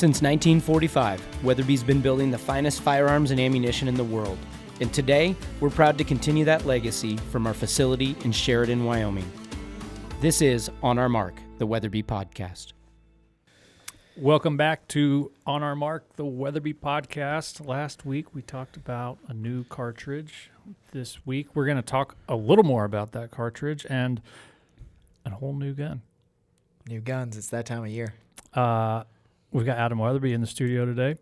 Since 1945, Weatherby's been building the finest firearms and ammunition in the world. And today, we're proud to continue that legacy from our facility in Sheridan, Wyoming. This is On Our Mark, the Weatherby Podcast. Welcome back to On Our Mark, the Weatherby Podcast. Last week, we talked about a new cartridge. This week, we're going to talk a little more about that cartridge and a whole new gun. New guns, it's that time of year. We've got Adam Weatherby in the studio today.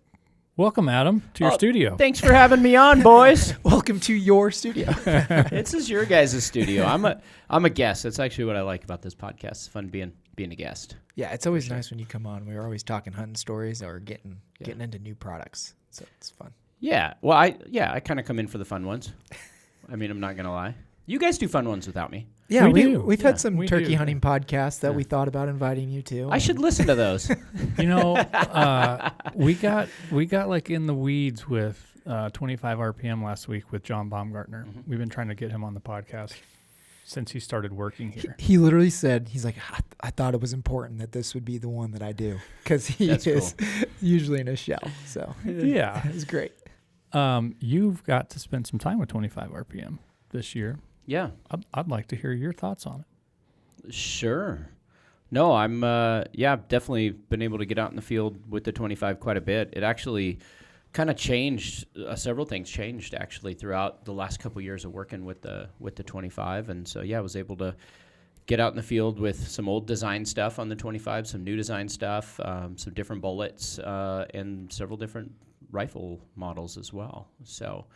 Welcome, Adam, to your studio. Thanks for having me on, boys. Welcome to your studio. This is your guys' studio. I'm a guest. That's actually what I like about this podcast. It's fun being a guest. Yeah, it's always nice when you come on. We're always talking hunting stories or getting into new products. So it's fun. Yeah. Well, I kind of come in for the fun ones. I mean, I'm not going to lie. You guys do fun ones without me. Yeah, we've had some turkey hunting podcasts that we thought about inviting you to. I should listen to those. You know, we got like in the weeds with 25 RPM last week with John Baumgartner. Mm-hmm. We've been trying to get him on the podcast since he started working here. He literally said, he's like, I thought it was important that this would be the one that I do because he is usually in a shell. So yeah, it was great. You've got to spend some time with 25 RPM this year. Yeah. I'd like to hear your thoughts on it. Sure. No, I'm, I've definitely been able to get out in the field with the 25 quite a bit. It actually kind of changed, several things changed actually throughout the last couple of years of working with the 25. And so, I was able to get out in the field with some old design stuff on the 25, some new design stuff, some different bullets, and several different rifle models as well. So,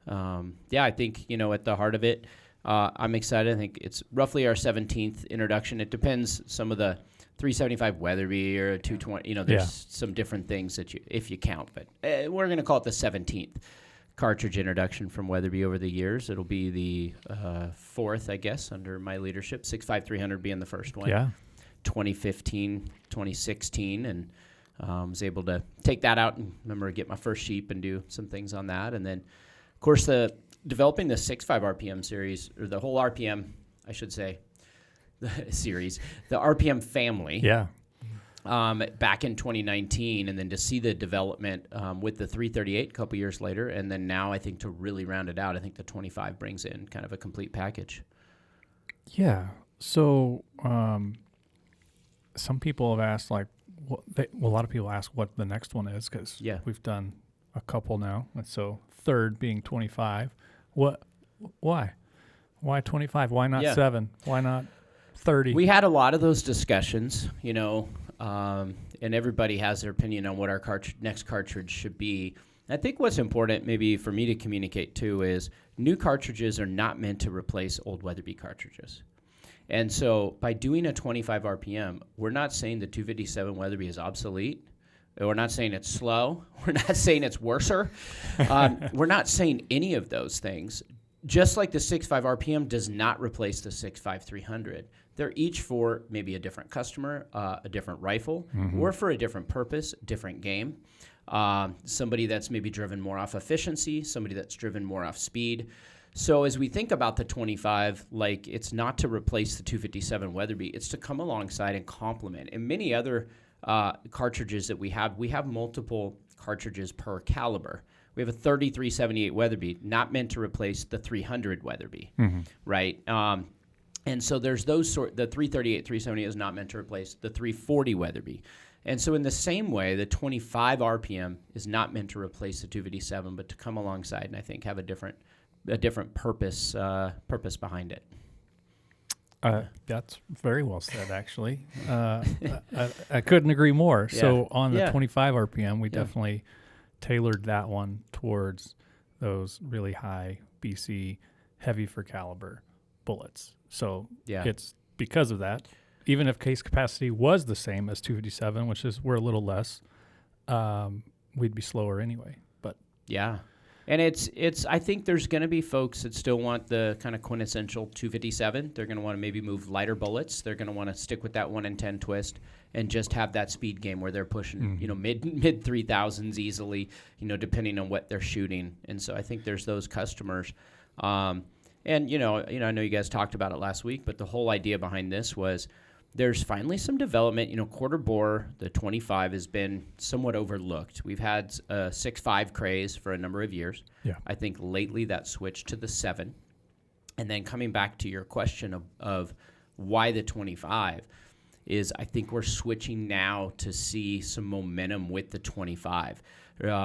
I think, at the heart of it, I'm excited. I think it's roughly our 17th introduction. It depends. Some of the 375 Weatherby or 220, there's some different things that if you count, but we're going to call it the 17th cartridge introduction from Weatherby over the years. It'll be the fourth, I guess, under my leadership. 65300 being the first one. Yeah. 2015, 2016, and was able to take that out and remember get my first sheep and do some things on that. And then, of course, developing the 65 RPM series, or the whole RPM, I should say, the series, the RPM family. Yeah. Back in 2019, and then to see the development with the 338 a couple years later, and then now I think to really round it out, I think the 25 brings in kind of a complete package. Yeah. So some people have asked, like, a lot of people ask what the next one is because we've done a couple now, and so third being 25. Why 25? Why not 7? Why not 30? We had a lot of those discussions, and everybody has their opinion on what our next cartridge should be. I think what's important maybe for me to communicate too is new cartridges are not meant to replace old Weatherby cartridges. And so by doing a 25 RPM, we're not saying the 257 Weatherby is obsolete. We're not saying it's slow. We're not saying it's worser. We're not saying any of those things. Just like the 65 RPM does not replace the 65 300. They're each for maybe a different customer, a different rifle, or for a different purpose, different game. Somebody that's maybe driven more off efficiency, somebody that's driven more off speed. So as we think about the 25, like it's not to replace the 257 Weatherby, it's to come alongside and complement. And many other cartridges that we have multiple cartridges per caliber. We have a 3378 Weatherby, not meant to replace the 300 Weatherby, right? And so there's the 338, 370 is not meant to replace the 340 Weatherby. And so in the same way, the 25 RPM is not meant to replace the 257, but to come alongside and I think have a different purpose behind it. That's very well said, actually. I couldn't agree more. Yeah. So on the 25 RPM, we definitely tailored that one towards those really high BC, heavy for caliber bullets. So it's because of that. Even if case capacity was the same as 257, which is we're a little less, we'd be slower anyway. But and it's. I think there's going to be folks that still want the kind of quintessential 257. They're going to want to maybe move lighter bullets. They're going to want to stick with that 1 in 10 twist and just have that speed game where they're pushing, mid 3000s easily, depending on what they're shooting. And so I think there's those customers. And I know you guys talked about it last week, but the whole idea behind this was there's finally some development. Quarter bore, the 25 has been somewhat overlooked. We've had a 6.5 craze for a number of years. Yeah. I think lately that switched to the 7. And then coming back to your question of why the 25 is, I think we're switching now to see some momentum with the 25,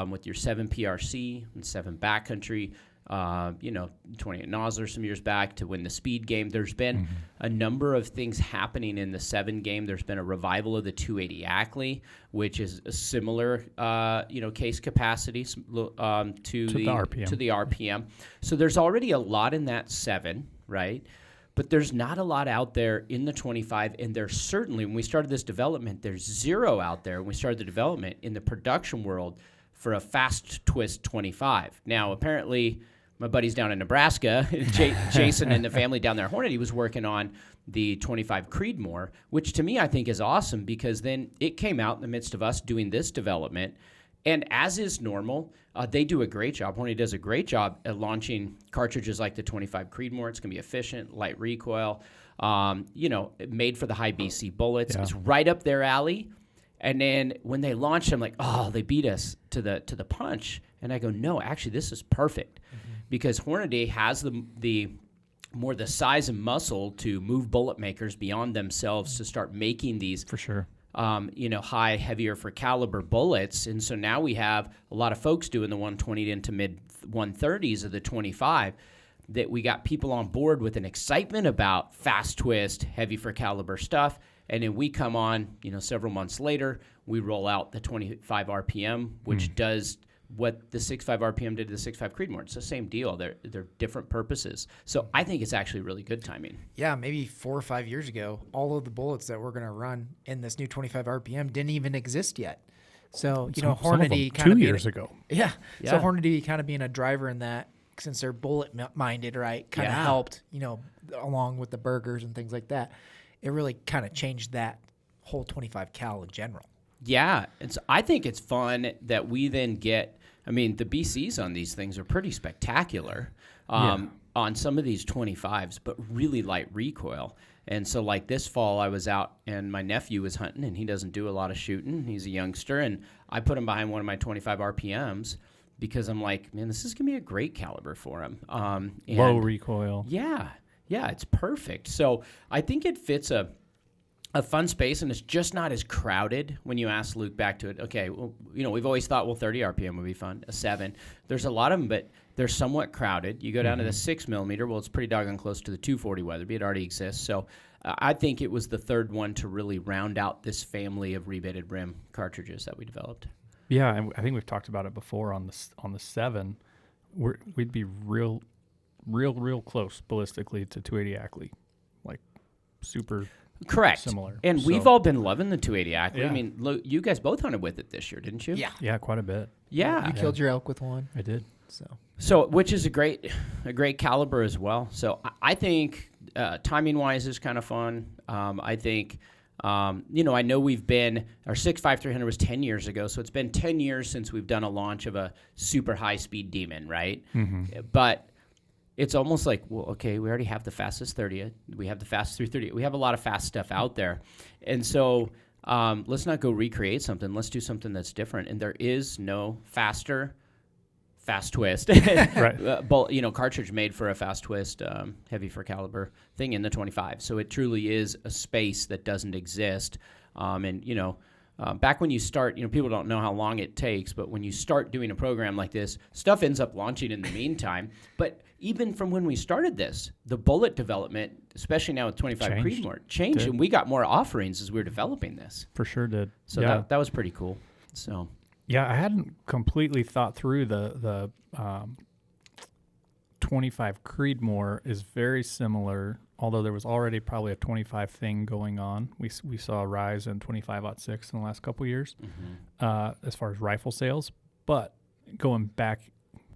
with your 7 PRC and 7 Backcountry, 28 Nosler some years back to win the speed game. There's been a number of things happening in the 7 game. There's been a revival of the 280 Ackley, which is a similar, case capacity to the RPM. So there's already a lot in that 7, right? But there's not a lot out there in the 25, and there's certainly, when we started this development, there's zero out there when we started the development in the production world for a fast twist 25. Now, apparently, my buddies down in Nebraska, Jason and the family down there at Hornady, was working on the 25 Creedmoor, which to me I think is awesome, because then it came out in the midst of us doing this development. And as is normal, they do a great job. Hornady does a great job at launching cartridges like the 25 Creedmoor. It's going to be efficient, light recoil, made for the high BC bullets. Yeah. It's right up their alley. And then when they launched, I'm like, oh, they beat us to the punch. And I go, no, actually, this is perfect, because Hornady has the size and muscle to move bullet makers beyond themselves to start making these for sure. High, heavier for caliber bullets. And so now we have a lot of folks doing the 120 into mid 130s of the 25, that we got people on board with an excitement about fast twist, heavy for caliber stuff. And then we come on, several months later, we roll out the 25 RPM, which does what the 6.5 RPM did to the 6.5 Creedmoor. It's the same deal. They're different purposes. So I think it's actually really good timing. Yeah, maybe 4 or 5 years ago, all of the bullets that we're going to run in this new 25 RPM didn't even exist yet. So, Hornady kind of 2 years ago. Yeah. So Hornady kind of being a driver in that, since they're bullet minded, right, kind of helped, along with the burgers and things like that. It really kind of changed that whole 25 cal in general. Yeah, I think it's fun that we then get, the BCs on these things are pretty spectacular on some of these 25s, but really light recoil. And so like this fall, I was out and my nephew was hunting, and he doesn't do a lot of shooting. He's a youngster, and I put him behind one of my 25 RPMs because I'm like, man, this is going to be a great caliber for him. Low recoil. Yeah, it's perfect. So I think it fits a fun space, and it's just not as crowded. When you ask Luke back to it, okay, well, we've always thought, 30 RPM would be fun, a 7. There's a lot of them, but they're somewhat crowded. You go down to the 6mm, well, it's pretty doggone close to the 240 Weatherby. It already exists. So I think it was the third one to really round out this family of rebitted rim cartridges that we developed. Yeah, and I think we've talked about it before on the 7. We'd be real close ballistically to 280 Ackley, like super. Correct. Similar. And we've all been loving the 280 Ackley. Yeah. Look, you guys both hunted with it this year, didn't you? Yeah. Yeah, quite a bit. Yeah. You killed your elk with one. I did. So which is a great caliber as well. So I think timing-wise is kind of fun. I think, I know we've been, our 6.5 300 was 10 years ago, so it's been 10 years since we've done a launch of a super high-speed Demon, right? But it's almost like, well, okay, we already have the fastest 30. We have the fastest 330. We have a lot of fast stuff out there. And so let's not go recreate something. Let's do something that's different. And there is no faster fast twist right. Cartridge made for a fast twist, heavy for caliber thing in the 25. So it truly is a space that doesn't exist. Back when you start, people don't know how long it takes, but when you start doing a program like this, stuff ends up launching in the meantime. But even from when we started this, the bullet development, especially now with 25 Creedmoor, changed, and we got more offerings as we were developing this. For sure did. So that was pretty cool. So yeah, I hadn't completely thought through the 25 Creedmoor is very similar, although there was already probably a 25 thing going on. We saw a rise in 25-06 in the last couple of years as far as rifle sales. But going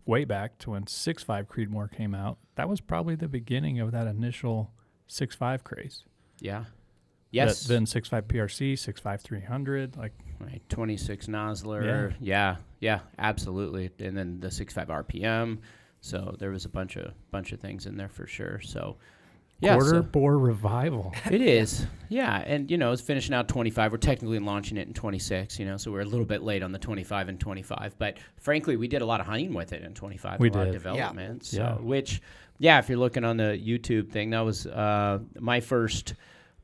way back to when 6.5 Creedmoor came out, that was probably the beginning of that initial 6.5 craze. Yeah. Yes. Then 6.5 PRC, 6.5 300, like right, 26 Nosler. Yeah, absolutely. And then the 6.5 RPM. So there was a bunch of things in there for sure. So Yeah, Quarter bore revival. It is. Yeah, and it's finishing out 25. We're technically launching it in 26, so we're a little bit late on the 25 and 25. But frankly, we did a lot of hunting with it in 25. We a lot did. of development. Yeah. So, which, if you're looking on the YouTube thing, that was my first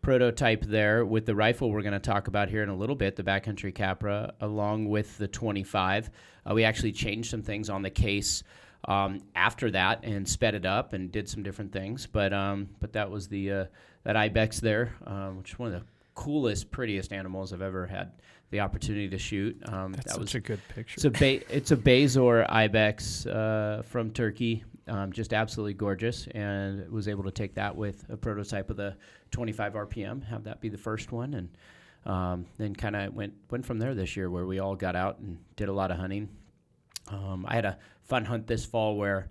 prototype there with the rifle we're going to talk about here in a little bit, the Backcountry Capra, along with the 25. We actually changed some things on the case after that and sped it up and did some different things. But that was the that ibex there, which is one of the coolest, prettiest animals I've ever had the opportunity to shoot. That's such a good picture. It's a Bezor ibex from Turkey. Just absolutely gorgeous, and was able to take that with a prototype of the 25 RPM, have that be the first one, and then kind of went from there this year, where we all got out and did a lot of hunting. I had a fun hunt this fall where,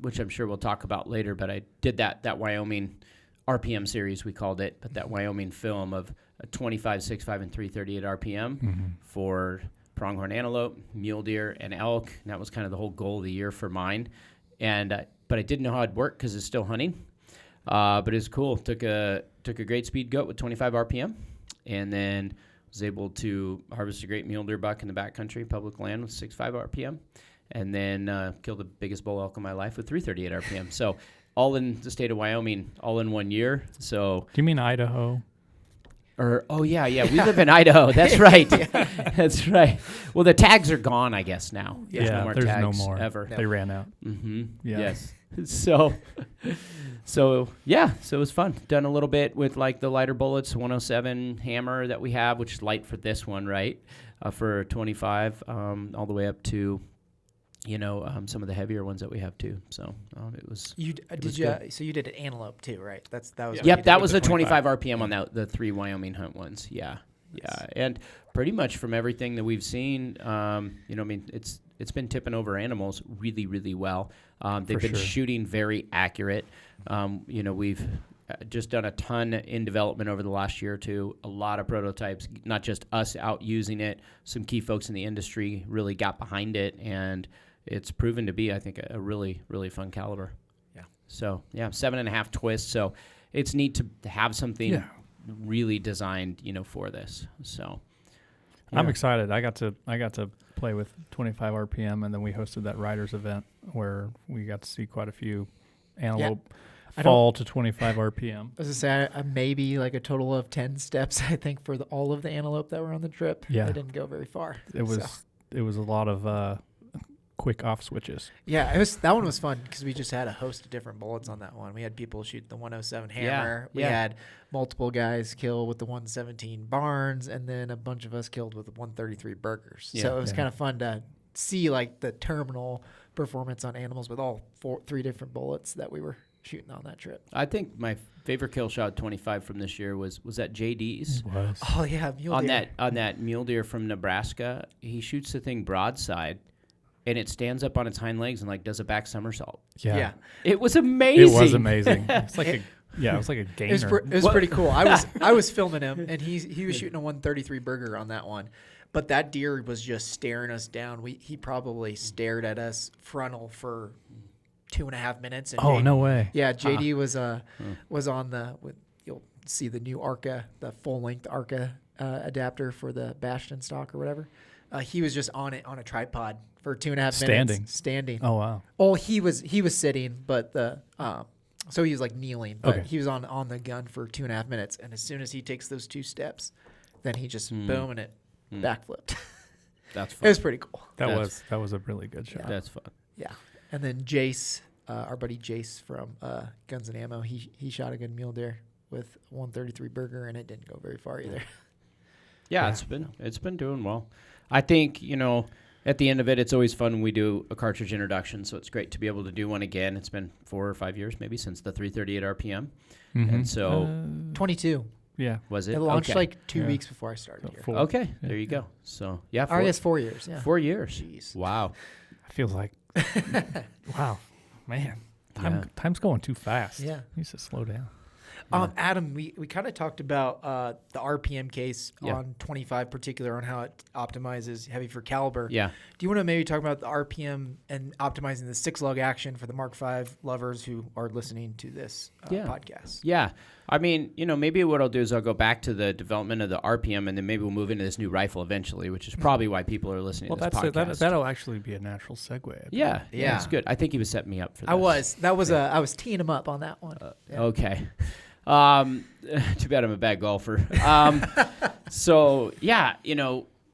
which I'm sure we'll talk about later, but I did that Wyoming RPM series, we called it, but that Wyoming film of a 25, 6.5, and 338 RPM for pronghorn antelope, mule deer, and elk. And that was kind of the whole goal of the year for mine. And but I didn't know how it'd work because it's still hunting. But it was cool. Took a great speed goat with 25 RPM, and then was able to harvest a great mule deer buck in the backcountry, public land, with 6.5 RPM, and then killed the biggest bull elk of my life with 338 RPM. So all in the state of Wyoming, all in 1 year. So do you mean Idaho? Yeah, we live in Idaho. That's right. That's right. Well, the tags are gone, I guess, now. There's no more tags ever. They ran out. Mm-hmm. Yeah. Yes. So it was fun. Done a little bit with like the lighter bullets, 107 hammer that we have, which is light for this one, right? For 25, all the way up to, some of the heavier ones that we have too. So it was. So you did an antelope too, right? That was. Yep, that was a 25 RPM on the 3 Wyoming hunt ones. Yeah. Yeah, and pretty much from everything that we've seen, it's been tipping over animals really, really well. They've been shooting very accurate. We've just done a ton in development over the last year or two. A lot of prototypes, not just us out using it. Some key folks in the industry really got behind it, and it's proven to be, I think, a really, really fun caliber. Yeah. So 7.5 twists. So it's neat to have something. Yeah. Really designed, for this. So I'm excited. I got to play with 25 RPM, and then we hosted that riders event where we got to see quite a few antelope fall to 25 RPM. I was gonna say maybe like a total of 10 steps, I think, for all of the antelope that were on the trip. Yeah, they didn't go very far. It was a lot of quick off switches. Yeah, that one was fun because we just had a host of different bullets on that one. We had people shoot the 107 hammer. We had multiple guys kill with the 117 Barnes, and then a bunch of us killed with the 133 Burgers. Yeah, so it was kind of fun to see like the terminal performance on animals with all 3 different bullets that we were shooting on that trip. I think my favorite kill shot 25 from this year was that JD's. It was. Oh yeah, mule deer. On that mule deer from Nebraska. He shoots the thing broadside, and it stands up on its hind legs and like does a back somersault. Yeah. It was amazing. It was amazing. It's like it was like a gainer. It was pretty cool. I was filming him, and he was shooting a 133 Burger on that one, but that deer was just staring us down. He probably stared at us frontal for 2.5 minutes. And JD, no way. Yeah, JD was on you'll see the new ARCA, the full length ARCA adapter for the Bastion stock or whatever. He was just on it on a tripod for 2.5 minutes. Standing. Oh wow. Oh, he was sitting, but so he was like kneeling, but he was on the gun for 2.5 minutes, and as soon as he takes those 2 steps, then he just boom and it backflipped. That's fun. It was pretty cool. That was a really good shot. Yeah. That's fun. Yeah, and then Jace, our buddy Jace from Guns and Ammo, he shot a good mule deer with 133 Burger, and it didn't go very far either. Yeah, it's been doing well. I think, at the end of it, it's always fun when we do a cartridge introduction, so it's great to be able to do one again. It's been 4 or 5 years maybe since the 338 RPM. Mm-hmm. And so 22. Yeah. Was it? It launched like 2 weeks before I started here. 4. Okay, there you go. So, yeah. I guess 4 years. Yeah. 4 years. Jeez. Wow. I feel like, wow, man, time's going too fast. Yeah. Needs to slow down. Adam, we kind of talked about the RPM case Yeah. on 25 particular on how it optimizes heavy for caliber. Yeah. Do you want to maybe talk about the RPM and optimizing the 6-lug action for the Mark V lovers who are listening to this podcast? Yeah. I mean, maybe what I'll do is I'll go back to the development of the RPM, and then maybe we'll move into this new rifle eventually, which is probably why people are listening to this podcast. That'll actually be a natual segue. Yeah, it's good. I think he was setting me up for this. I was teeing him up on that one. Okay. Too bad I'm a bad golfer. So, yeah,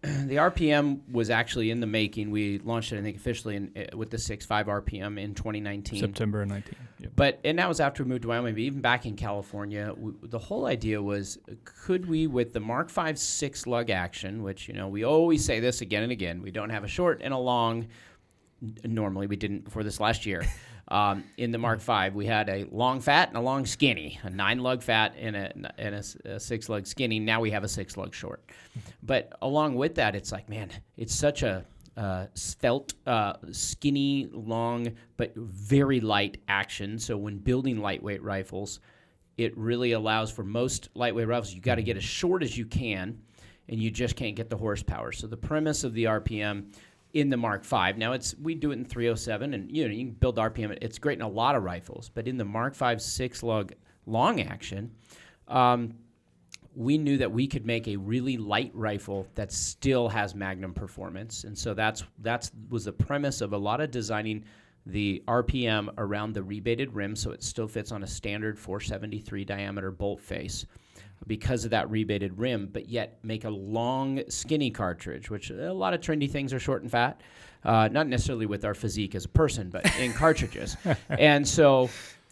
the RPM was actually in the making. We launched it, I think, officially with the 6.5 RPM in 2019. September 19. Yep. And that was after we moved to Wyoming. But even back in California, the whole idea was, could we, with the Mark V 6-lug action, which, we always say this again and again, we don't have a short and a long. Normally, we didn't before this last year. In the Mark V, we had a long fat and a long skinny, a 9-lug fat and a 6-lug skinny. Now we have a 6-lug short. But along with that, it's like, man, it's such a svelte, skinny, long, but very light action. So when building lightweight rifles, it really allows for most lightweight rifles, you got to get as short as you can, and you just can't get the horsepower. So the premise of the RPM in the Mark V. Now, we do it in 307, and you can build RPM. It's great in a lot of rifles, but in the Mark V 6-lug long action, we knew that we could make a really light rifle that still has Magnum performance, and so that was the premise of a lot of designing the RPM around the rebated rim, so it still fits on a standard 473 diameter bolt face, because of that rebated rim, but yet make a long, skinny cartridge, which a lot of trendy things are short and fat, not necessarily with our physique as a person, but in cartridges. And so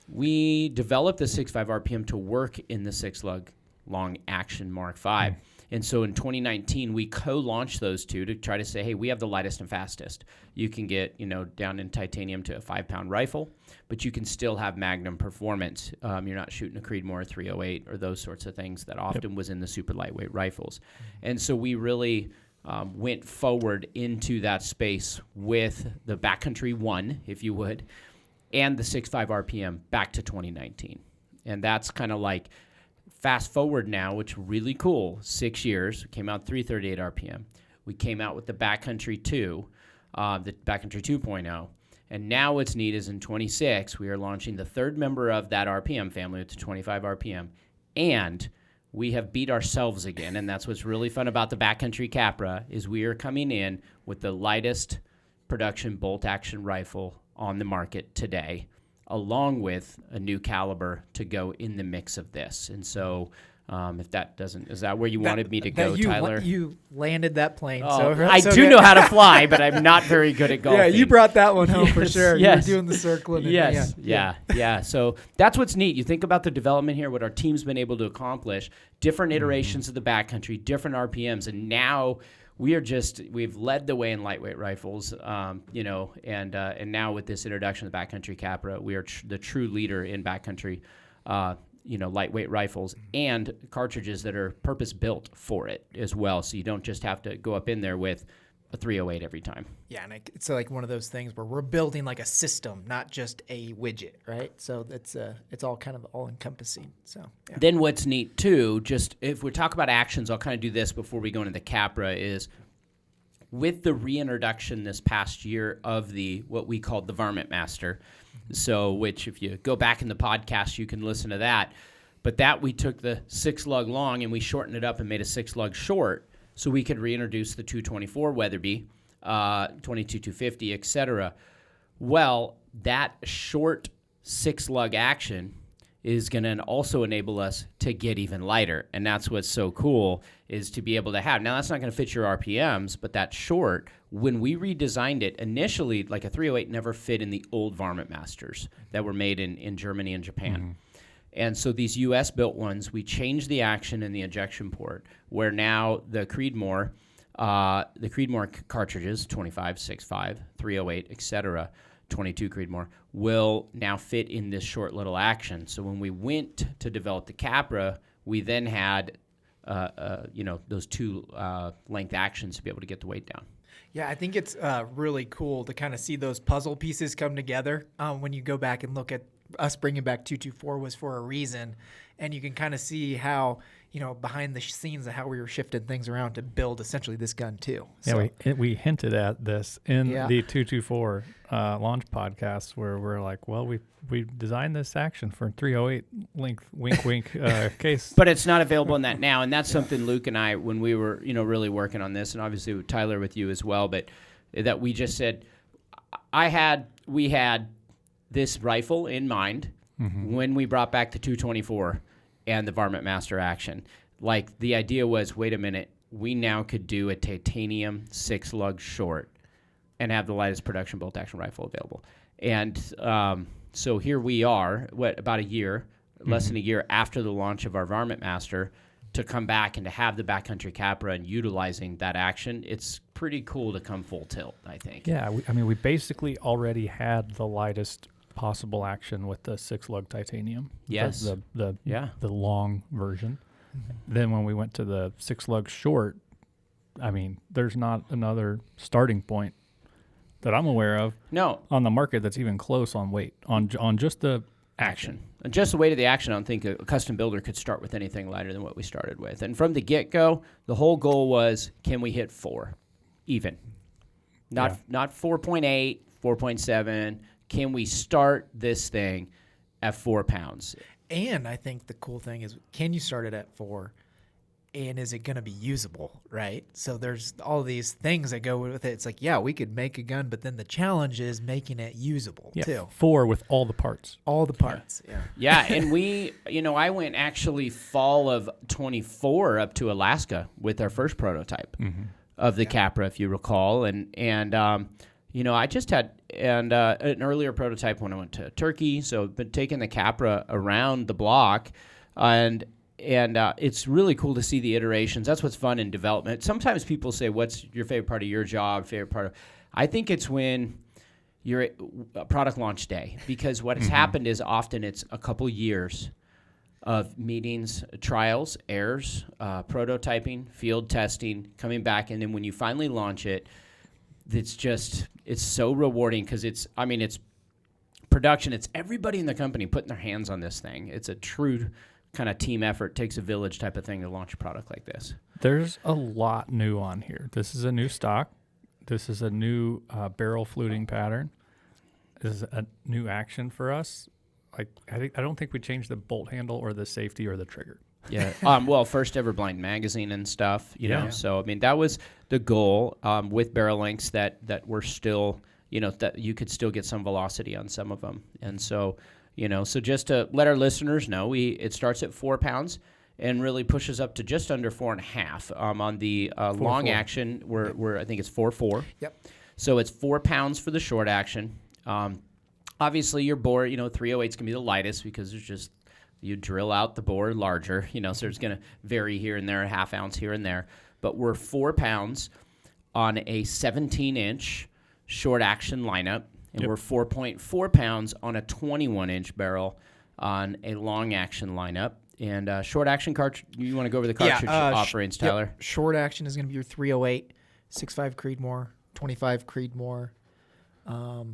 we developed the 6.5 RPM to work in the 6-lug long action Mark V. And so in 2019, we co-launched those two to try to say, hey, we have the lightest and fastest. You can get, down in titanium to a 5-pound rifle, but you can still have Magnum performance. You're not shooting a Creedmoor 308 or those sorts of things that often was in the super lightweight rifles. And so we really went forward into that space with the Backcountry 1, if you would, and the 6.5 RPM back to 2019. And that's kind of like, fast forward now, which is really cool, 6 years, we came out 338 RPM. We came out with the Backcountry 2, the Backcountry 2.0. And now what's neat is in 26, we are launching the third member of that RPM family with the 25 RPM. And we have beat ourselves again. And that's what's really fun about the Backcountry Capra is we are coming in with the lightest production bolt-action rifle on the market today, along with a new caliber to go in the mix of this. And so if that doesn't, is that where you wanted me to go, Tyler? You landed that plane. Oh, I do know how to fly, but I'm not very good at golfing. Yeah, you brought that one home for sure. Yes. You were doing the circling. Yeah. So that's what's neat. You think about the development here, what our team's been able to accomplish, different iterations of the Backcountry, different RPMs, and now we've led the way in lightweight rifles, and now with this introduction of the Backcountry Capra, we are the true leader in backcountry, lightweight rifles and cartridges that are purpose-built for it as well, so you don't just have to go up in there with a 308 every time. Yeah, and it's like one of those things where we're building like a system, not just a widget, right? So it's all kind of all-encompassing. So yeah. Then what's neat too, just if we talk about actions, I'll kind of do this before we go into the Capra, is with the reintroduction this past year of what we called the Varmint Master, so which if you go back in the podcast, you can listen to that. But that we took the 6-lug long and we shortened it up and made a 6-lug short so we could reintroduce the 224 Weatherby, 22-250, etc. Well, that short 6-lug action is going to also enable us to get even lighter. And that's what's so cool, is to be able to have. Now, that's not going to fit your RPMs, but that short, when we redesigned it, initially, like a 308 never fit in the old Varmint Masters that were made in Germany and Japan. Mm-hmm. And so these U.S.-built ones, we changed the action in the ejection port, where now the Creedmoor cartridges, 25, 6.5, 308, etc., 22 Creedmoor, will now fit in this short little action. So when we went to develop the Capra, we then had those two length actions to be able to get the weight down. Yeah, I think it's really cool to kind of see those puzzle pieces come together when you go back and look at us bringing back 224 was for a reason, and you can kind of see how, behind the scenes of how we were shifting things around to build essentially this gun too. Yeah, we hinted at this in the 224 launch podcast, where we're like, well, we designed this action for 308 length, wink, wink case. But it's not available in that now, and that's something Luke and I, when we were, really working on this, and obviously with Tyler with you as well, but that we just said, we had this rifle in mind when we brought back the 224 and the Varmint Master action. Like, the idea was, wait a minute, we now could do a titanium 6-lug short and have the lightest production bolt-action rifle available. And so here we are, about a year, less than a year after the launch of our Varmint Master, to come back and to have the Backcountry Capra and utilizing that action. It's pretty cool to come full tilt, I think. Yeah, we basically already had the lightest possible action with the 6-lug titanium. Yes. The long version. Then when we went to the 6-lug short, there's not another starting point that I'm aware of on the market that's even close on weight, on just the action. And just the weight of the action, I don't think a custom builder could start with anything lighter than what we started with. And from the get-go, the whole goal was, can we hit 4 even? Not 4.8, 4.7. Can we start this thing at 4 pounds? And I think the cool thing is, can you start it at 4? And is it going to be usable, right? So there's all these things that go with it. It's like, we could make a gun, but then the challenge is making it usable too. 4 with all the parts. All the parts, Yeah, and we, I went actually fall of 24 up to Alaska with our first prototype of the Capra, if you recall. And I just had an earlier prototype when I went to Turkey. So I've been taking the Capra around the block, and it's really cool to see the iterations. That's what's fun in development. Sometimes people say, what's your favorite part of your job, I think it's when you're at a product launch day, because what has happened is often it's a couple years of meetings, trials, errors, prototyping, field testing, coming back, and then when you finally launch it, it's so rewarding, because it's production. It's everybody in the company putting their hands on this thing. It's a true kind of team effort, takes a village type of thing to launch a product like this. There's a lot new on here. This is a new stock. This is a new barrel fluting pattern. This is a new action for us. Like, I don't think we changed the bolt handle or the safety or the trigger. Yeah. First ever blind magazine and stuff, know. So, that was the goal with barrel lengths that were still, that you could still get some velocity on some of them. And so, so just to let our listeners know, it starts at 4 pounds and really pushes up to just under 4.5 on the long action, where I think it's 4.4. Yep. So it's 4 pounds for the short action. Obviously, your bore, 308 is going to be the lightest, because there's just, you drill out the bore larger, so it's going to vary here and there, a half ounce here and there. But we're 4 pounds on a 17-inch short action lineup. And we're 4.4 pounds on a 21-inch barrel on a long action lineup. And short action cartridge, you want to go over the cartridge offerings, Tyler? Yep. Short action is going to be your 308, 6.5 Creedmoor, 25 Creedmoor. Are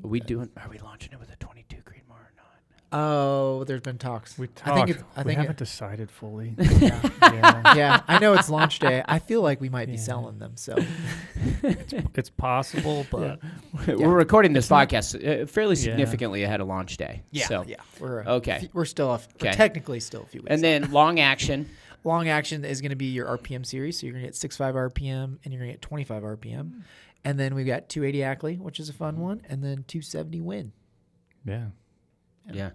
we launching it with a 22 Creedmoor or not? Oh, there's been talks. We haven't decided fully. Yeah, I know it's launch day. I feel like we might be selling them. So it's possible, but we're recording this podcast fairly significantly ahead of launch day. Yeah, so. We're we're technically still a few weeks. And then long action. Long action is going to be your RPM series. So you're going to get 6.5 RPM and you're going to get 25 RPM. And then we've got 280 Ackley, which is a fun one, and then 270 Win. Yeah.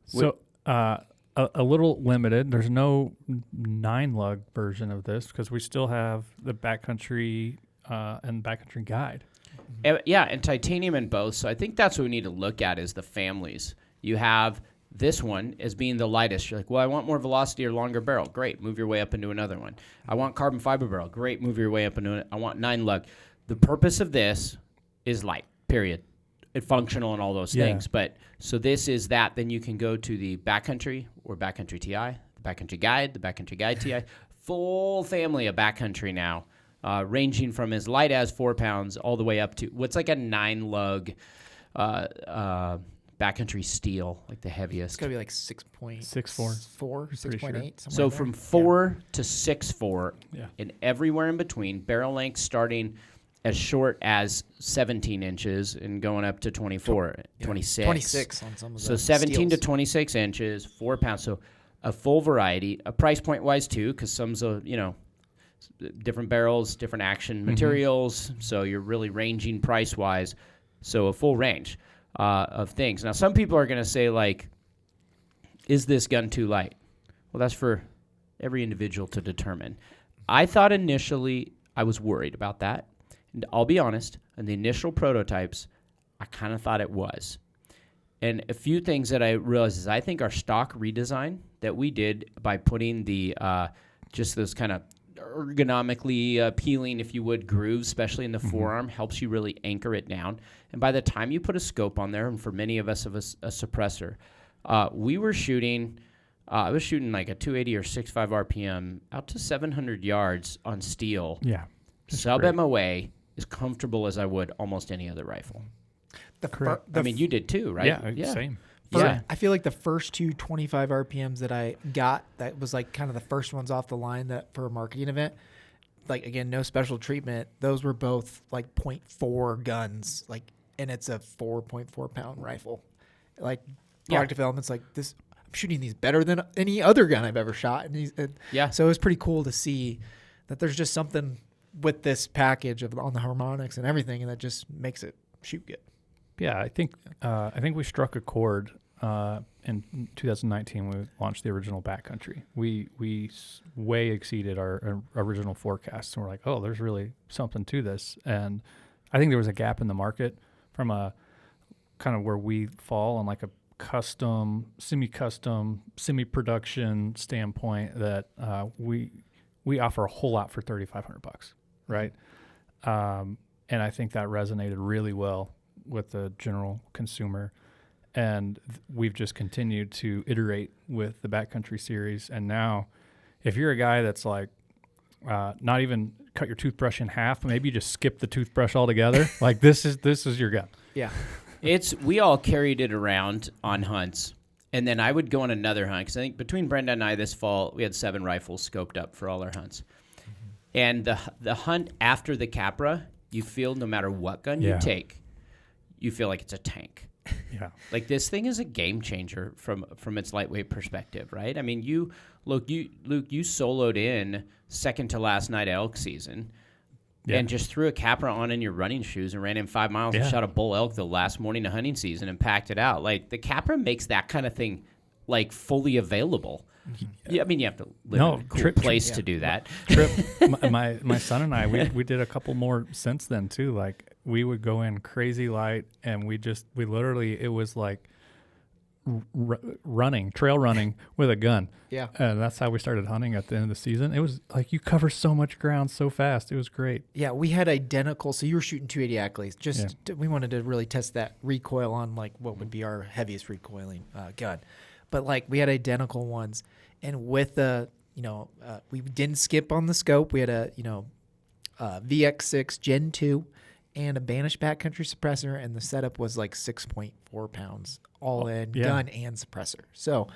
So a little limited. There's no 9-lug version of this, because we still have the Backcountry and Backcountry Guide. And titanium in both. So I think that's what we need to look at, is the families. You have this one as being the lightest. You're like, well, I want more velocity or longer barrel. Great, move your way up into another one. I want carbon fiber barrel. Great, move your way up into it. I want 9-lug. The purpose of this is light, period. It's functional and all those things. But so this is that. Then you can go to the Backcountry or Backcountry TI, the Backcountry Guide, the Backcountry Guide TI. Full family of Backcountry now, ranging from as light as 4 pounds all the way up to what's like a 9-lug backcountry steel, like the heaviest. It's got to be like 6.64, 6.8. Sure. So from 4 to 6.4, and everywhere in between, barrel length starting as short as 17 inches and going up to 24, 26. 26 on some of the So 17 to steels. 26 inches, 4 pounds. So a full variety, a price point wise too, because some's different barrels, different action materials. So you're really ranging price wise. So a full range of things. Now some people are going to say like, is this gun too light? Well, that's for every individual to determine. I thought initially I was worried about that. And I'll be honest, in the initial prototypes, I kind of thought it was. And a few things that I realized is I think our stock redesign that we did by putting the just those kind of ergonomically appealing, if you would, grooves, especially in the forearm, helps you really anchor it down. And by the time you put a scope on there, and for many of us of a suppressor, we were shooting, I was shooting like a 280 or 6.5 RPM out to 700 yards on steel. Yeah. Sub MOA, as comfortable as I would almost any other rifle. I mean, you did too, right? Yeah. Same. I feel like the first two 25 RPMs that I got, that was like kind of the first ones off the line that for a marketing event, like again, no special treatment. Those were both like 0.4 guns, like, and it's a 4.4 pound rifle. Like product development's like this. I'm shooting these better than any other gun I've ever shot. So it was pretty cool to see that there's just something with this package on the harmonics and everything, and that just makes it shoot good. Yeah, I think we struck a chord in 2019 when we launched the original Backcountry. We way exceeded our original forecasts, and we're like, oh, there's really something to this. And I think there was a gap in the market from a kind of where we fall on like a custom, semi-custom, semi-production standpoint that we offer a whole lot for $3,500, right? And I think that resonated really well with the general consumer. And we've just continued to iterate with the Backcountry series. And now, if you're a guy that's like, not even cut your toothbrush in half, maybe you just skip the toothbrush altogether. Like this is your gun. Yeah. We all carried it around on hunts. And then I would go on another hunt, because I think between Brenda and I this fall, we had 7 rifles scoped up for all our hunts. And the hunt after the Capra, you feel no matter what gun you take, you feel like it's a tank. Yeah. Like this thing is a game changer from its lightweight perspective, right? I mean, Luke, you soloed in second to last night elk season and just threw a Capra on in your running shoes and ran in 5 miles and shot a bull elk the last morning of hunting season and packed it out. Like the Capra makes that kind of thing like fully available. Yeah, I mean, you have to live in a cool place to do that. My son and I, we did a couple more since then too. Like we would go in crazy light, and we literally, it was like trail running with a gun. Yeah. And that's how we started hunting at the end of the season. It was like you cover so much ground so fast. It was great. Yeah, we had identical. So you were shooting 280 Acklys. We wanted to really test that recoil on like what would be our heaviest recoiling gun. But like we had identical ones, and with the we didn't skip on the scope. We had a VX6 Gen 2 and a Banish backcountry suppressor, and the setup was like 6.4 pounds all in gun and suppressor. So,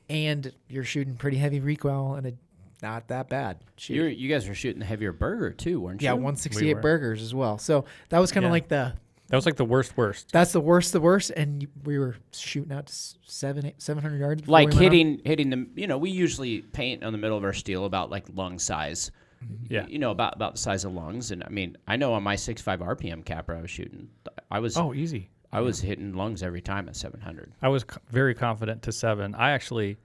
and you're shooting pretty heavy recoil and not that bad. You guys were shooting the heavier burger too, weren't you? Yeah, 168 burgers as well. So that was kind of like that was like the worst. That's the worst, and we were shooting out to 700 yards. Like hitting the. We usually paint on the middle of our steel about like lung size. Yeah. About the size of lungs, and I mean, I know on my 6.5 RPM Capra I was shooting. Easy. I was hitting lungs every time at 700. I was very confident to 7. I actually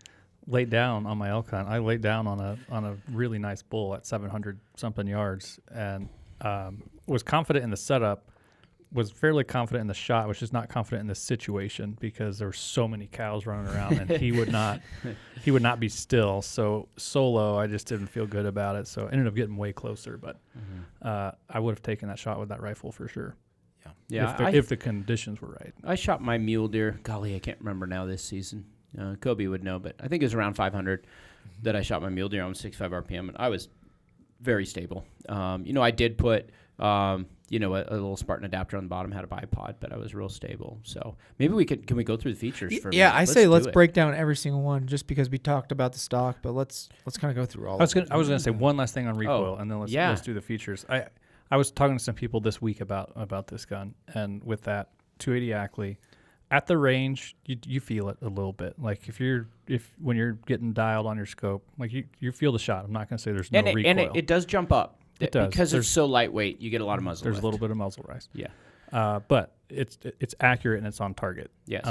laid down on my elk hunt. I laid down on a really nice bull at 700 something yards, and was confident in the setup. Was fairly confident in the shot, was just not confident in the situation because there were so many cows running around, and he would not be still. So solo, I just didn't feel good about it. So I ended up getting way closer, but I would have taken that shot with that rifle for sure. Yeah. If the conditions were right. I shot my mule deer. Golly, I can't remember now this season. Kobe would know, but I think it was around 500 that I shot my mule deer on 6.5 RPM, and I was very stable. I did put a little Spartan adapter on the bottom, had a bipod, but I was real stable. So maybe can we go through the features for a minute? I say let's break down every single one just because we talked about the stock, but let's kind of go through all of them. I was going to say one last thing on recoil, and then let's do the features. I was talking to some people this week about this gun, and with that 280 Ackley, at the range, you feel it a little bit. Like when you're getting dialed on your scope, like you feel the shot. I'm not going to say there's no recoil. And it does jump up. It does. Because it's so lightweight, you get a lot of muzzle There's lift. a little bit of muzzle rise. Yeah. But it's accurate and it's on target. Yes.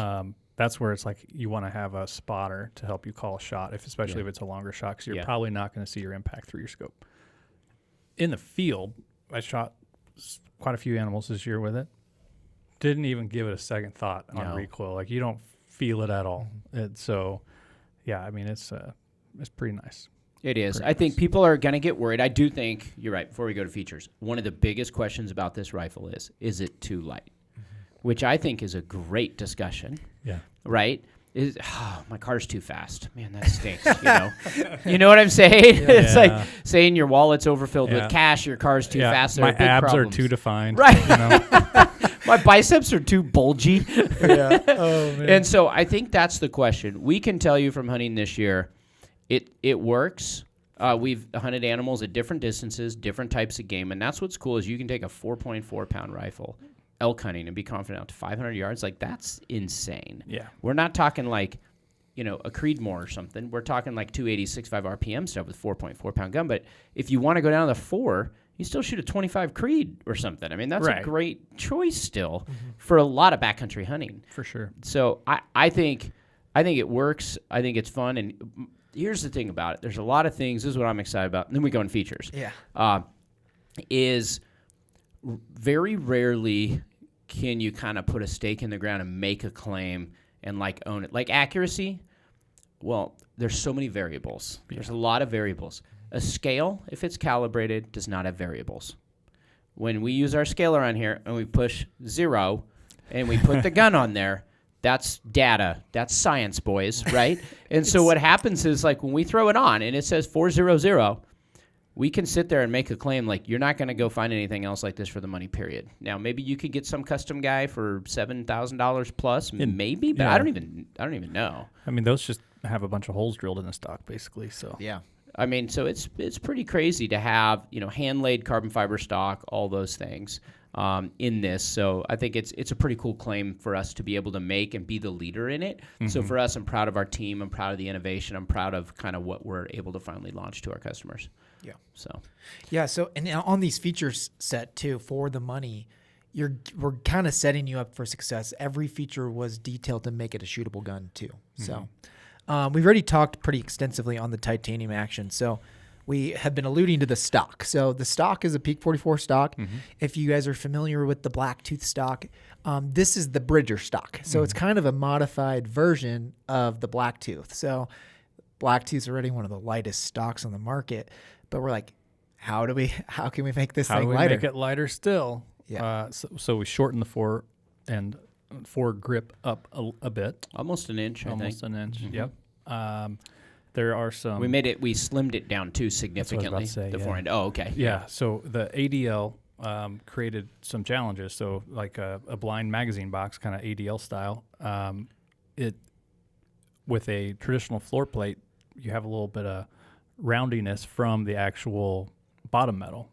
That's where it's like you want to have a spotter to help you call a shot, especially if it's a longer shot, because you're probably not going to see your impact through your scope. In the field, I shot quite a few animals this year with it. Didn't even give it a second thought on recoil. Like, you don't feel it at all. So, yeah, I mean, it's pretty nice. It is. Pretty I think people are going to get worried. I do think, you're right, before we go to features, one of the biggest questions about this rifle is it too light? Which I think is a great discussion. Yeah. Right? My car's too fast. Man, that stinks, You know what I'm saying? Yeah. It's like saying your wallet's overfilled with cash, your car's too fast. My abs problems. are too defined. Right. My biceps are too bulgy. Yeah. Oh, man. And so I think that's the question. We can tell you from hunting this year, it works. We've hunted animals at different distances, different types of game, and that's what's cool is you can take a 4.4 pound rifle elk hunting and be confident out to 500 yards. Like, that's insane. Yeah. We're not talking like, a Creedmoor or something. We're talking like 280, 65 RPM stuff with 4.4 pound gun. But if you want to go down to the 4, you still shoot a 25 Creed or something. I mean, that's a great choice still for a lot of backcountry hunting. For sure. So I think it works. I think it's fun. And here's the thing about it. There's a lot of things. This is what I'm excited about. And then we go in features. Yeah. Is very rarely can you kind of put a stake in the ground and make a claim and like own it. Like accuracy, well, there's so many variables. Yeah. There's a lot of variables. A scale, if it's calibrated, does not have variables. When we use our scale around here and we push 0 and we put the gun on there, that's data. That's science, boys, right? And so what happens is, like, when we throw it on and it says 400, we can sit there and make a claim like, you're not going to go find anything else like this for the money, period. Now, maybe you could get some custom guy for $7,000 plus, maybe, but I don't even know. I mean, those just have a bunch of holes drilled in the stock, basically. So yeah. I mean, so it's pretty crazy to have, hand-laid carbon fiber stock, all those things in this. So I think it's a pretty cool claim for us to be able to make and be the leader in it. Mm-hmm. So for us, I'm proud of our team. I'm proud of the innovation. I'm proud of kind of what we're able to finally launch to our customers. Yeah. So and on these features set too, for the money, we're kind of setting you up for success. Every feature was detailed to make it a shootable gun too. Mm-hmm. So we've already talked pretty extensively on the titanium action. So we have been alluding to the stock. So the stock is a Peak 44 stock. Mm-hmm. If you guys are familiar with the Blacktooth stock, this is the Bridger stock. So it's kind of a modified version of the Blacktooth. So Blacktooth's already one of the lightest stocks on the market, but we're like, how can we make this thing lighter? How do we make it lighter still? Yeah. So we shorten the fore grip up a bit. Almost an inch, I think. Almost an inch, yep. There are some... We slimmed it down too significantly. The forehand. Oh, okay. Yeah, so the ADL created some challenges. So like a blind magazine box, kind of ADL style, with a traditional floor plate, you have a little bit of roundiness from the actual bottom metal.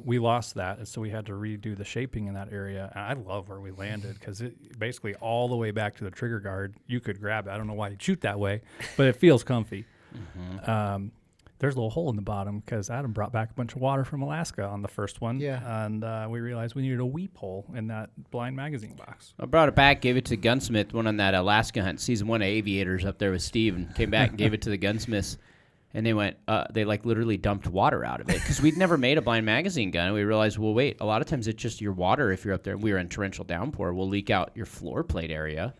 We lost that, and so we had to redo the shaping in that area. And I love where we landed because it basically all the way back to the trigger guard, you could grab it. I don't know why you shoot that way, but it feels comfy. Mm-hmm. There's a little hole in the bottom because Adam brought back a bunch of water from Alaska on the first one. Yeah. And we realized we needed a weep hole in that blind magazine box. I brought it back, gave it to Gunsmith, went on that Alaska hunt, season 1 of Aviators up there with Steve, and came back and gave it to the gunsmiths. And they went, they like literally dumped water out of it because we'd never made a blind magazine gun. And we realized, well, wait, a lot of times it's just your water. If you're up there, we were in torrential downpour, will leak out your floor plate area,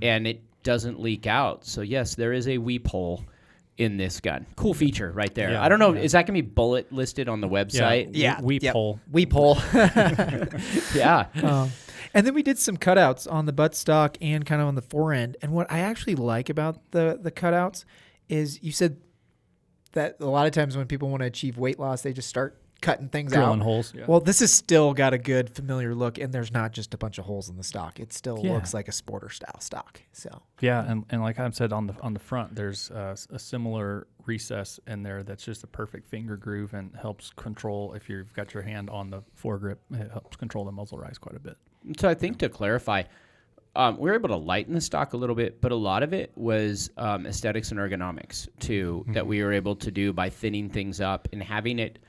and it doesn't leak out. So yes, there is a weep hole in this gun. Cool feature right there. Yeah, I don't know, is that gonna be bullet listed on the website? Yeah, weep hole. Weep hole. Yeah. And then we did some cutouts on the buttstock and kind of on the fore end. And what I actually like about the cutouts is you said that a lot of times when people want to achieve weight loss, they just start cutting things Drilling out. holes. Yeah. Well, this has still got a good familiar look, and there's not just a bunch of holes in the stock. It still looks like a sporter style stock. So yeah, and like I said on the front, there's a similar recess in there that's just a perfect finger groove and helps control if you've got your hand on the foregrip. It helps control the muzzle rise quite a bit. So I think to clarify, we were able to lighten the stock a little bit, but a lot of it was aesthetics and ergonomics too that we were able to do by thinning things up and having it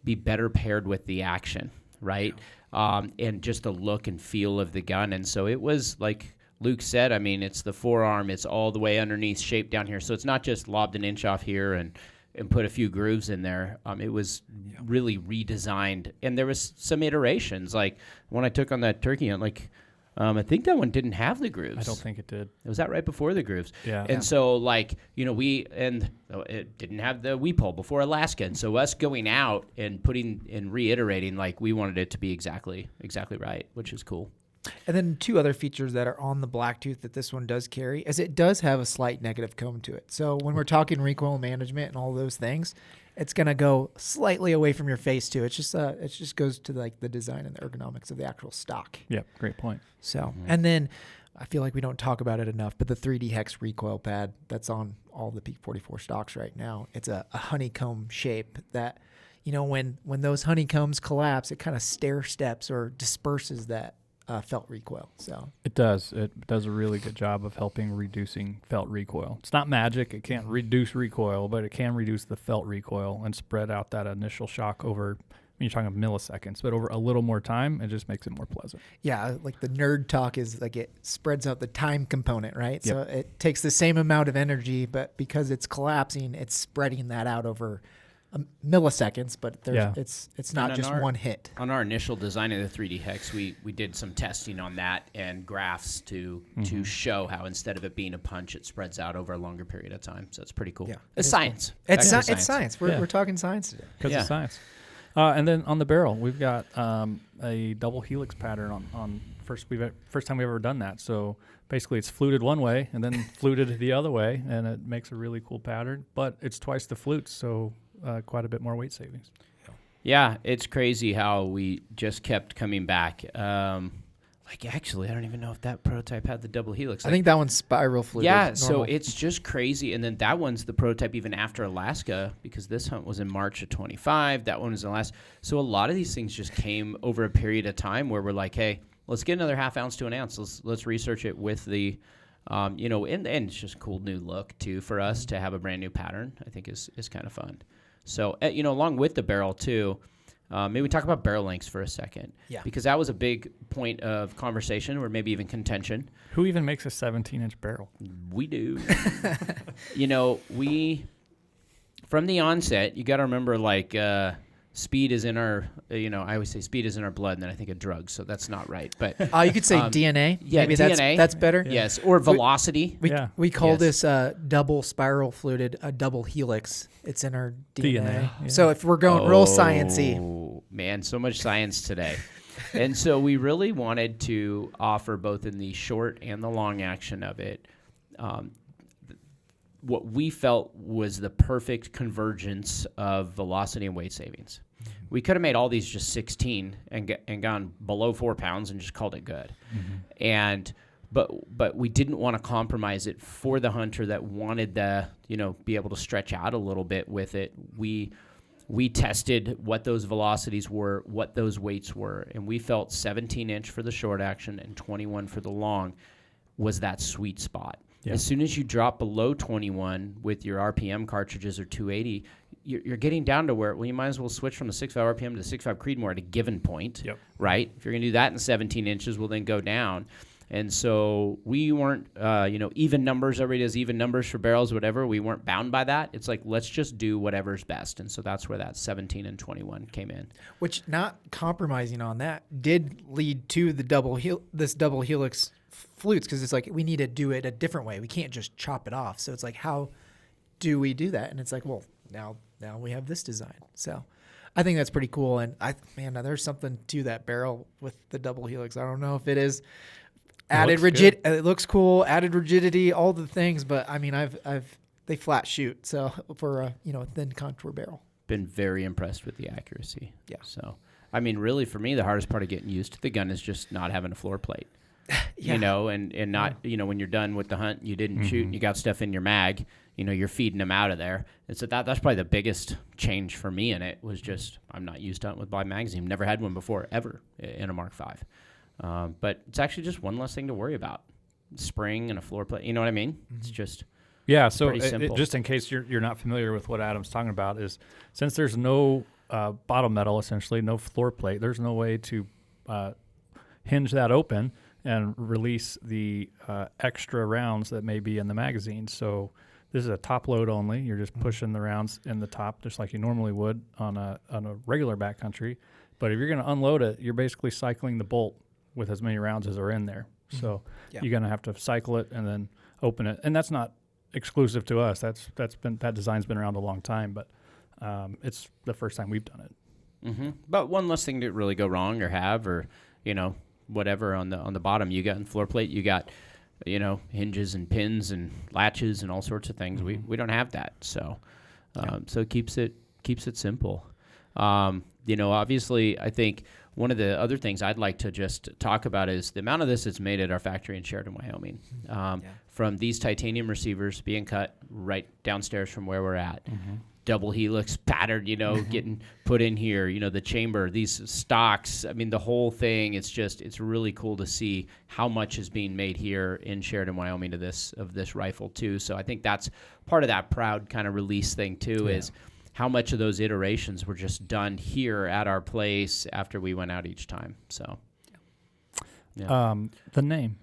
be better paired with the action, right? And just the look and feel of the gun. And so it was like Luke said, I mean, it's the forearm, it's all the way underneath, shaped down here. So it's not just lobbed an inch off here and put a few grooves in there. It was really redesigned. And there was some iterations. Like when I took on that turkey hunt, like I think that one didn't have the grooves. I don't think it did. Was that right before the grooves? Yeah. And so, like, you know, it didn't have the weep hole before Alaska. And so us going out and putting and reiterating, like, we wanted it to be exactly right, which is cool. And then two other features that are on the Blacktooth that this one does carry is it does have a slight negative comb to it. So when we're talking recoil management and all those things, it's going to go slightly away from your face too. It's just it just goes to like the design and the ergonomics of the actual stock. Yep, great point. So, and then I feel like we don't talk about it enough, but the 3D hex recoil pad that's on all the Peak 44 stocks right now, it's a honeycomb shape that, you know, when those honeycombs collapse, it kind of stair steps or disperses that felt recoil. So it does a really good job of helping reducing felt recoil. It's not magic. It can't reduce recoil, but it can reduce the felt recoil and spread out that initial shock over, I mean, you're talking milliseconds, but over a little more time, it just makes it more pleasant. Yeah, like the nerd talk is like it spreads out the time component, right? Yep. So it takes the same amount of energy, but because it's collapsing, it's spreading that out over milliseconds, but it's not just one hit. On our initial design of the 3D hex, we did some testing on that and graphs to show how instead of it being a punch, it spreads out over a longer period of time. So it's pretty cool. Yeah, it's science. It's science. We're talking science today. Because it's science. And then on the barrel, we've got a double helix pattern on first time we've ever done that. So basically it's fluted one way and then fluted the other way, and it makes a really cool pattern, but it's twice the flutes, so quite a bit more weight savings. Yeah, it's crazy how we just kept coming back. Like, actually, I don't even know if that prototype had the double helix. I think that one's spiral fluted. Yeah, normal. so it's just crazy. And then that one's the prototype even after Alaska, because this hunt was in March of 25. That one was in Alaska. So a lot of these things just came over a period of time where we're like, hey, let's get another half ounce to an ounce. Let's research it with the, you know, and it's just a cool new look, too, for us to have a brand new pattern, I think is kind of fun. So, you know, along with the barrel, too, maybe we talk about barrel lengths for a second. Yeah. Because that was a big point of conversation or maybe even contention. Who even makes a 17-inch barrel? We do. You know, from the onset, you got to remember, like, speed is in our, you know, I always say speed is in our blood, and then I think of drugs, so that's not right. But you could say DNA. Yeah, maybe DNA. That's better. Yeah. Yes, or velocity. We call this double spiral fluted, a double helix. It's in our DNA. Yeah. So if we're going real science-y. Oh, man, so much science today. And so we really wanted to offer both in the short and the long action of it what we felt was the perfect convergence of velocity and weight savings. Mm-hmm. We could have made all these just 16 and gone below 4 pounds and just called it good. Mm-hmm. But we didn't want to compromise it for the hunter that wanted to, you know, be able to stretch out a little bit with it. We tested what those velocities were, what those weights were, and we felt 17-inch for the short action and 21 for the long was that sweet spot. Yeah. As soon as you drop below 21 with your RPM cartridges or 280, you're getting down to where, well, you might as well switch from the 6.5 RPM to the 6.5 Creedmoor at a given point, right? If you're going to do that in 17 inches, we'll then go down. And so we weren't, even numbers, everybody does even numbers for barrels, whatever. We weren't bound by that. It's like, let's just do whatever's best. And so that's where that 17 and 21 came in. Which, not compromising on that, did lead to the this double helix flutes, because it's like we need to do it a different way. We can't just chop it off. So it's like, how do we do that? And it's like, well, now we have this design. So I think that's pretty cool. And there's something to that barrel with the double helix. I don't know if it is added rigid. It looks cool. Added rigidity, all the things. But I mean, they flat shoot. So for a thin contour barrel. been very impressed with the accuracy. Yeah. So, I mean, really for me, the hardest part of getting used to the gun is just not having a floor plate. Yeah. You know, and not, you know, when you're done with the hunt, you didn't shoot, and you got stuff in your mag, you know, you're feeding them out of there. And so that's probably the biggest change for me in it was just I'm not used to hunting with blind magazine. Never had one before, ever, in a Mark V. But it's actually just one less thing to worry about. Spring and a floor plate, you know what I mean? It's just so pretty simple. just in case you're not familiar with what Adam's talking about is since there's no bottom metal, essentially, no floor plate, there's no way to hinge that open and release the extra rounds that may be in the magazine. So this is a top load only. You're just pushing the rounds in the top just like you normally would on a regular backcountry. But if you're going to unload it, you're basically cycling the bolt with as many rounds as are in there. So you're going to have to cycle it and then open it. And that's not exclusive to us. That design's been around a long time, but it's the first time we've done it. Mm-hmm. But one less thing to really go wrong or have, or, you know, whatever on the bottom. You got in floor plate, you got, you know, hinges and pins and latches and all sorts of things. We don't have that. So so it keeps it simple. You know, obviously, I think one of the other things I'd like to just talk about is the amount of this that's made at our factory in Sheridan, Wyoming. From these titanium receivers being cut right downstairs from where we're at. Double helix patterned, you know, getting put in here, you know, the chamber, these stocks. I mean, the whole thing, it's really cool to see how much is being made here in Sheridan, Wyoming of this rifle too. So I think that's part of that proud kind of release thing too, is how much of those iterations were just done here at our place after we went out each time. So, the name,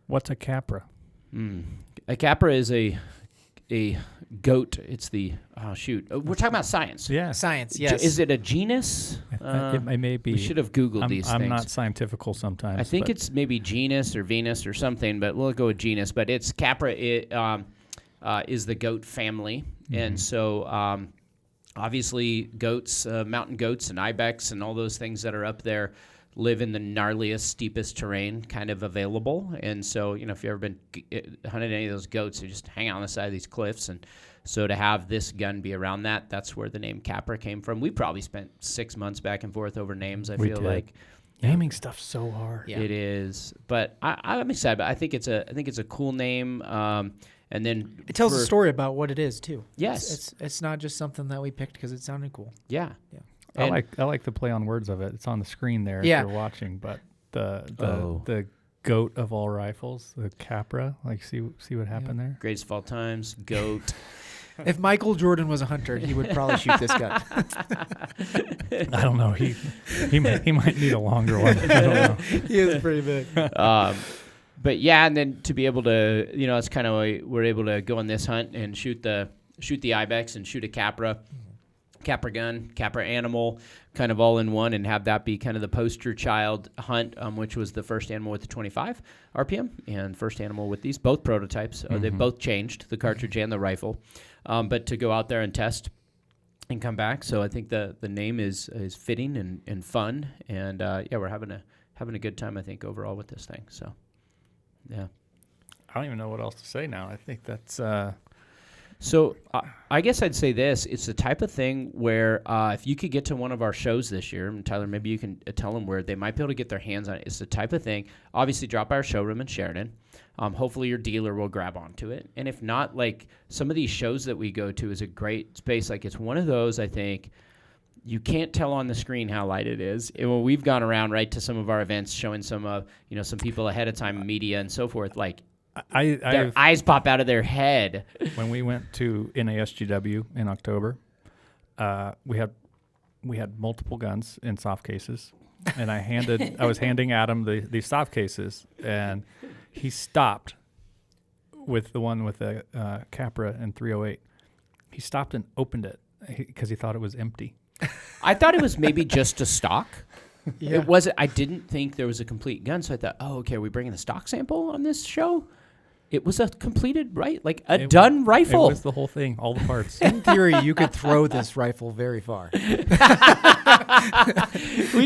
what's a Capra? A Capra is a goat. It's the we're talking about science. Yeah, science. Yes. Is it a genus? It may be. We should have Googled these things. I'm not scientifical sometimes. I think it's maybe genus or Venus or something, but we'll go with genus. But it's Capra. It is the goat family, and so obviously goats, mountain goats, and ibex, and all those things that are up there live in the gnarliest, steepest terrain kind of available. And so, you know, if you've ever been hunting any of those goats, they just hang out on the side of these cliffs. And so to have this gun be around that's where the name Capra came from. We probably spent 6 months back and forth over names, I feel like. Naming stuff's so hard. Yeah. It is. But I'm excited. But I think it's a cool name. And then it tells a story about what it is too. Yes. It's not just something that we picked because it sounded cool. Yeah. I like the play on words of it. It's on the screen there if you're watching, but the goat of all rifles, the Capra, like see what happened there? Greatest of all times, goat. If Michael Jordan was a hunter, he would probably shoot this gun. I don't know. He might need a longer one. I don't know. He is pretty big. But yeah, and then to be able to, you know, it's kind of we're able to go on this hunt and shoot the ibex and shoot a Capra gun, Capra animal, kind of all in one, and have that be kind of the poster child hunt, which was the first animal with the 25 RPM and first animal with these both prototypes. They've both changed, the cartridge and the rifle, but to go out there and test and come back. So I think the name is fitting and fun, and we're having a good time, I think, overall with this thing. So yeah, I don't even know what else to say now. I think that's. So I guess I'd say this. It's the type of thing where if you could get to one of our shows this year, and Tyler, maybe you can tell them where they might be able to get their hands on it. It's the type of thing, obviously drop by our showroom in Sheridan. Hopefully your dealer will grab onto it. And if not, like some of these shows that we go to is a great space. Like it's one of those, I think, you can't tell on the screen how light it is. And when we've gone around right to some of our events, showing some of, you know, some people ahead of time, media and so forth, like their eyes pop out of their head. When we went to NASGW in October, we had multiple guns in soft cases, and I was handing Adam the soft cases, and he stopped with the one with the Capra and 308. He stopped and opened it because he thought it was empty. I thought it was maybe just a stock. Yeah. It wasn't. I didn't think there was a complete gun, so I thought, oh, okay, are we bringing a stock sample on this show? It was a completed done rifle. It was the whole thing, all the parts. In theory, you could throw this rifle very far. We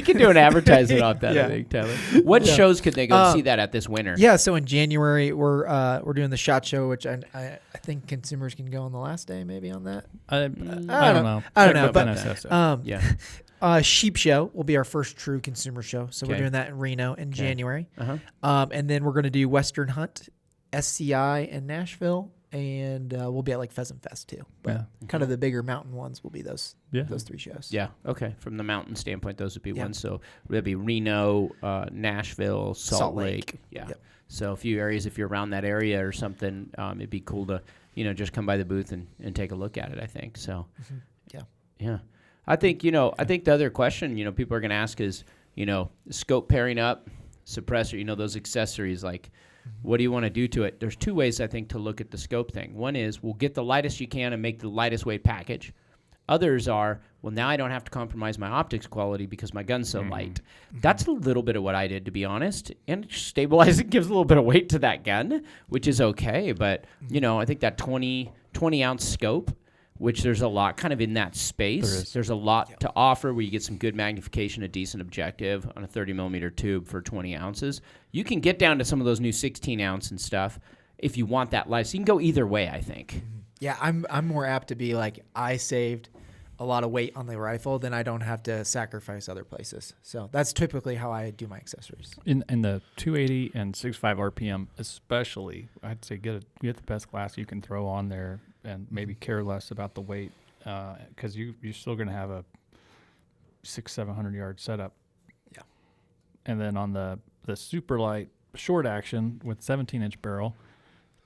can do an advertisement on that, Yeah. I think, Tyler. What shows could they go see that at this winter? Yeah, so in January we're doing the SHOT Show, which I think consumers can go on the last day, maybe on that. I don't know. I don't know, Check but with NSSF. Yeah. Sheep Show will be our first true consumer show, so we're Okay. doing that in Reno in January. Uh-huh. And then we're going to do Western Hunt, SCI in Nashville, and we'll be at like Pheasant Fest too. But kind of the bigger mountain ones will be those 3 shows. Yeah. Okay. From the mountain standpoint, those would be Yeah. ones. So that'd be Reno, Nashville, Salt Lake. Yeah. Yep. So a few areas, if you're around that area or something, it'd be cool to, just come by the booth and take a look at it, I think. So, yeah. I think, I think the other question, people are going to ask is, scope pairing up, suppressor, those accessories, like, what do you want to do to it? There's 2 ways, I think, to look at the scope thing. One is, we'll get the lightest you can and make the lightest weight package. Others are, well, now I don't have to compromise my optics quality because my gun's so light. That's a little bit of what I did, to be honest. And stabilizing gives a little bit of weight to that gun, which is okay. But, I think that 20-ounce scope, which there's a lot kind of in that space. There's a lot to offer where you get some good magnification, a decent objective on a 30-millimeter tube for 20 ounces. You can get down to some of those new 16-ounce and stuff if you want that light. So you can go either way, I think. Yeah, I'm more apt to be like, I saved a lot of weight on the rifle, then I don't have to sacrifice other places. So that's typically how I do my accessories. In the 280 and 65 RPM especially, I'd say get the best glass you can throw on there and maybe care less about the weight because you're still going to have a 600-700 yard setup. Yeah. And then on the super light short action with 17-inch barrel,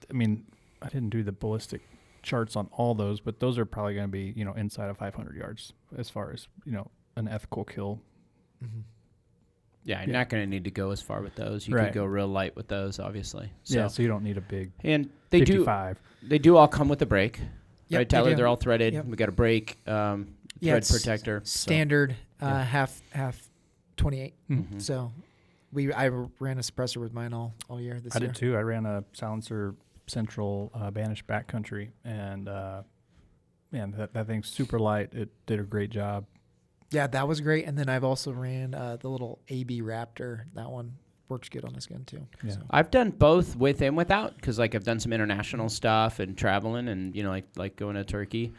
I mean, I didn't do the ballistic charts on all those, but those are probably going to be, inside of 500 yards as far as, an ethical kill. Mm-hmm. Yeah, you're not going to need to go as far with those. You Right. could go real light with those, obviously. So, So you don't need a big and they 55. They do all come with a brake, Yep, right, Tyler? they do. They're all threaded. Yep. We got a brake, thread it's protector. Standard Yeah. half 28. Mhm. So I ran a suppressor with mine all year this I year. did too. I ran a silencer central Banish Backcountry, and man, that thing's super light. It did a great job. Yeah, that was great. And then I've also ran the little AB Raptor. That one works good on this gun too. Yeah. So. I've done both with and without because, I've done some international stuff and traveling and, like going to Turkey.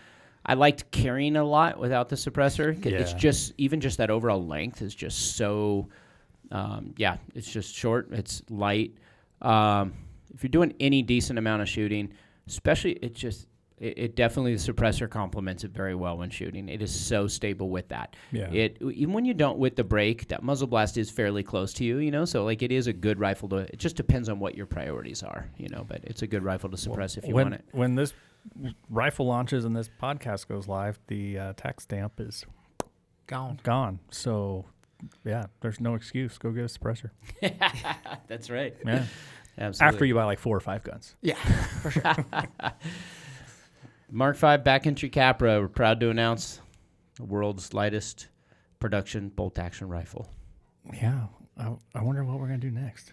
I liked carrying a lot without the suppressor. It's just, even just that overall length is just so, it's just short. It's light. If you're doing any decent amount of shooting, especially, it definitely, the suppressor complements it very well when shooting. It is so stable with that. Yeah. Even when you don't with the brake, that muzzle blast is fairly close to you, so it is a good rifle to, it just depends on what your priorities are, but it's a good rifle to suppress if you want it. When this rifle launches and this podcast goes live, the tax stamp is gone. So, yeah, there's no excuse. Go get a suppressor. That's right. Yeah. Absolutely. After you buy like 4 or 5 guns. Yeah, for sure. Mark V Backcountry Capra, we're proud to announce the world's lightest production bolt-action rifle. Yeah. I wonder what we're going to do next.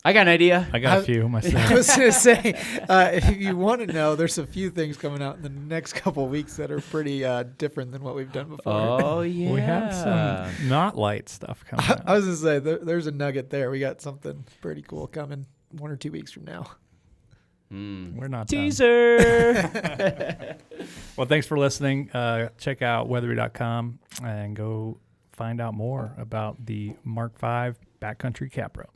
I got an idea. I got a few I myself. was going to say, if you want to know, there's a few things coming out in the next couple of weeks that are pretty different than what we've done before. Oh, yeah. We have some not light stuff coming out. I was going to say, there's a nugget there. We got something pretty cool coming 1 or 2 weeks from now. We're not Teaser. Well, thanks for listening. Check out weatherby.com and go find out more about the Mark V Backcountry Capra.